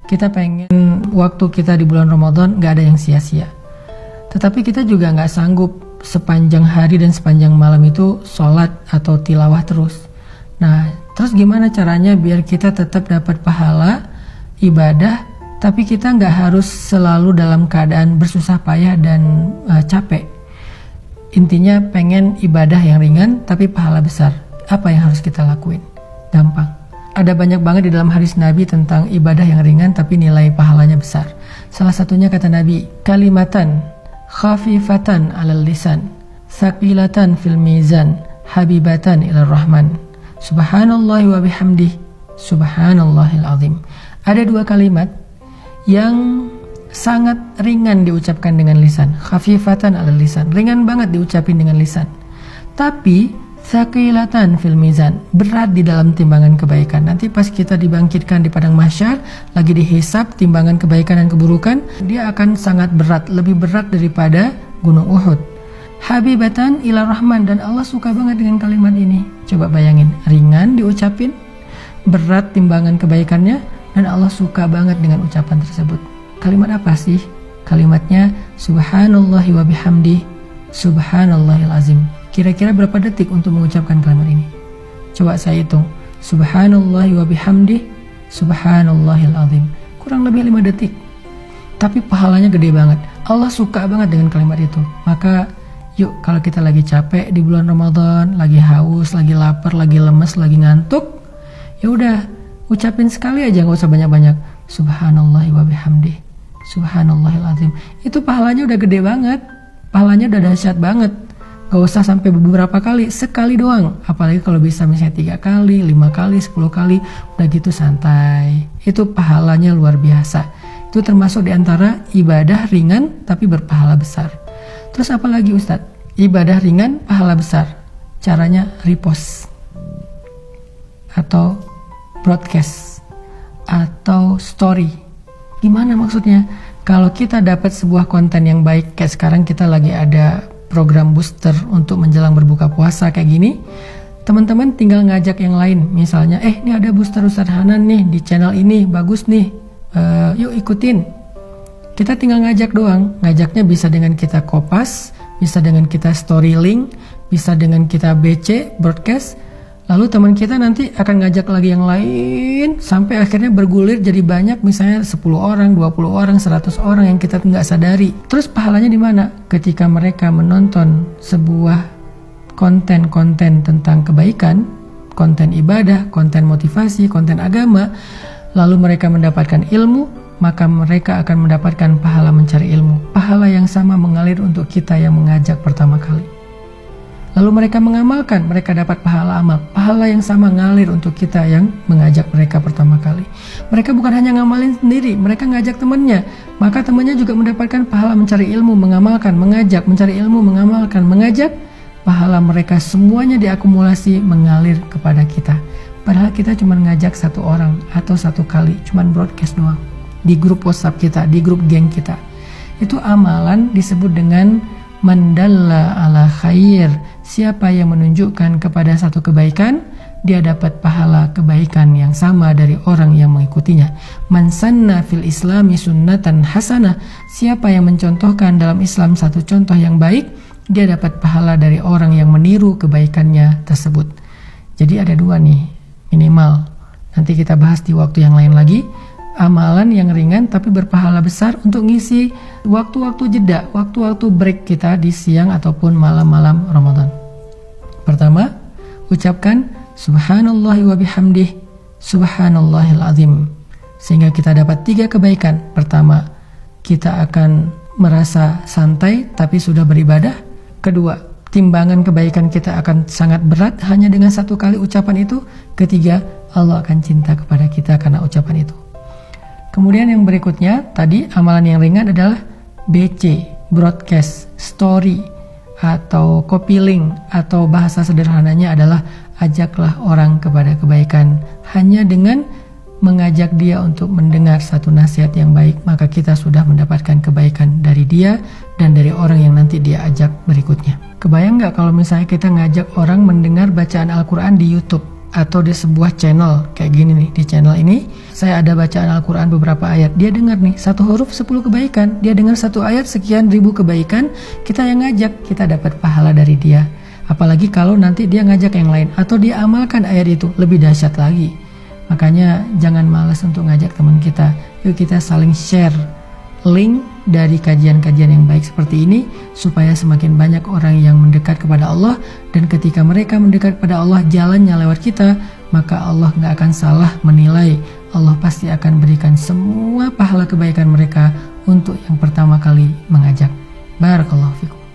Kita pengen waktu kita di bulan Ramadan gak ada yang sia-sia. Tetapi kita juga gak sanggup sepanjang hari dan sepanjang malam itu sholat atau tilawah terus. Nah, terus gimana caranya biar kita tetap dapat pahala ibadah, tapi kita gak harus selalu dalam keadaan bersusah payah dan capek. Intinya pengen ibadah yang ringan tapi pahala besar. Apa yang harus kita lakuin? Gampang. Ada banyak banget di dalam hadis Nabi tentang ibadah yang ringan tapi nilai pahalanya besar. Salah satunya kata Nabi, kalimatan khafifatan 'alal lisan, tsaqilatan fil mizan, habibatan ilar rahman. Subhanallahi wa bihamdih, subhanallahil azim. Ada dua kalimat yang sangat ringan diucapkan dengan lisan. Khafifatan 'alal lisan, ringan banget diucapin dengan lisan. Tapi tsaqilatan fil mizan, berat di dalam timbangan kebaikan. Nanti pas kita dibangkitkan di padang mahsyar, lagi dihisab timbangan kebaikan dan keburukan, dia akan sangat berat, lebih berat daripada gunung Uhud. Habibatan ila rahman, dan Allah suka banget dengan kalimat ini. Coba bayangin, ringan diucapin, berat timbangan kebaikannya, dan Allah suka banget dengan ucapan tersebut. Kalimat apa sih? Kalimatnya subhanallahi wa bihamdih, subhanallahil azim. Kira-kira berapa detik untuk mengucapkan kalimat ini? Coba saya hitung. Subhanallahi wa bihamdih, subhanallahil azim. Kurang lebih 5 detik. Tapi pahalanya gede banget. Allah suka banget dengan kalimat itu. Maka yuk, kalau kita lagi capek di bulan Ramadan, lagi haus, lagi lapar, lagi lemes, lagi ngantuk, ya udah ucapin sekali aja, nggak usah banyak-banyak. Subhanallahi wa bihamdih, subhanallahil azim. Itu pahalanya udah gede banget. Pahalanya udah dahsyat banget. Gak usah sampai beberapa kali, sekali doang. Apalagi kalau bisa misalnya 3 kali, 5 kali, 10 kali, udah gitu santai. Itu pahalanya luar biasa. Itu termasuk diantara ibadah ringan tapi berpahala besar. Terus apa lagi Ustadz? Ibadah ringan, pahala besar. Caranya repost, atau broadcast, atau story. Gimana maksudnya? Kalau kita dapat sebuah konten yang baik, kayak sekarang kita lagi ada program booster untuk menjelang berbuka puasa kayak gini, teman-teman tinggal ngajak yang lain. Misalnya, ini ada booster Ustadz Hanan nih di channel ini, bagus nih, yuk ikutin. Kita tinggal ngajak doang. Ngajaknya bisa dengan kita kopas, bisa dengan kita story link, bisa dengan kita BC, broadcast. Lalu teman kita nanti akan ngajak lagi yang lain, sampai akhirnya bergulir jadi banyak, misalnya 10 orang, 20 orang, 100 orang yang kita nggak sadari. Terus pahalanya di mana? Ketika mereka menonton sebuah konten-konten tentang kebaikan, konten ibadah, konten motivasi, konten agama, lalu mereka mendapatkan ilmu, maka mereka akan mendapatkan pahala mencari ilmu. Pahala yang sama mengalir untuk kita yang mengajak pertama kali. Lalu mereka mengamalkan, mereka dapat pahala amal. Pahala yang sama ngalir untuk kita yang mengajak mereka pertama kali. Mereka bukan hanya ngamalin sendiri, mereka ngajak temannya. Maka temannya juga mendapatkan pahala mencari ilmu, mengamalkan, mengajak, mencari ilmu, mengamalkan, mengajak. Pahala mereka semuanya diakumulasi mengalir kepada kita. Padahal kita cuma ngajak 1 orang atau 1 kali, cuma broadcast doang. Di grup WhatsApp kita, di grup geng kita. Itu amalan disebut dengan mandalla ala khair. Siapa yang menunjukkan kepada satu kebaikan, dia dapat pahala kebaikan yang sama dari orang yang mengikutinya. Man sanna fil islami sunnatan hasanah. Siapa yang mencontohkan dalam Islam satu contoh yang baik, dia dapat pahala dari orang yang meniru kebaikannya tersebut. Jadi ada 2 nih minimal. Nanti kita bahas di waktu yang lain lagi. Amalan yang ringan tapi berpahala besar untuk ngisi waktu-waktu jeda, waktu-waktu break kita di siang ataupun malam-malam Ramadan. Pertama, ucapkan subhanallahi wa bihamdih, subhanallahil azim. Sehingga kita dapat 3 kebaikan. Pertama, kita akan merasa santai tapi sudah beribadah. Kedua, timbangan kebaikan kita akan sangat berat hanya dengan 1 kali ucapan itu. Ketiga, Allah akan cinta kepada kita karena ucapan itu. Kemudian yang berikutnya, tadi amalan yang ringan adalah BC, broadcast, story, atau copy link, atau bahasa sederhananya adalah ajaklah orang kepada kebaikan. Hanya dengan mengajak dia untuk mendengar satu nasihat yang baik, maka kita sudah mendapatkan kebaikan dari dia dan dari orang yang nanti dia ajak berikutnya. Kebayang nggak kalau misalnya kita ngajak orang mendengar bacaan Al-Quran di YouTube? atau di sebuah channel kayak gini nih. Di channel ini saya ada bacaan Al-Quran beberapa ayat, dia dengar nih 1 huruf 10 kebaikan, dia dengar 1 ayat sekian ribu kebaikan, kita yang ngajak, kita dapat pahala dari dia. Apalagi kalau nanti dia ngajak yang lain atau dia amalkan ayat itu, lebih dahsyat lagi. Makanya jangan malas untuk ngajak teman kita, yuk kita saling share link dari kajian-kajian yang baik seperti ini, supaya semakin banyak orang yang mendekat kepada Allah. Dan ketika mereka mendekat kepada Allah, jalannya lewat kita, maka Allah gak akan salah menilai. Allah pasti akan berikan semua pahala kebaikan mereka untuk yang pertama kali mengajak. Barakallahu fikum.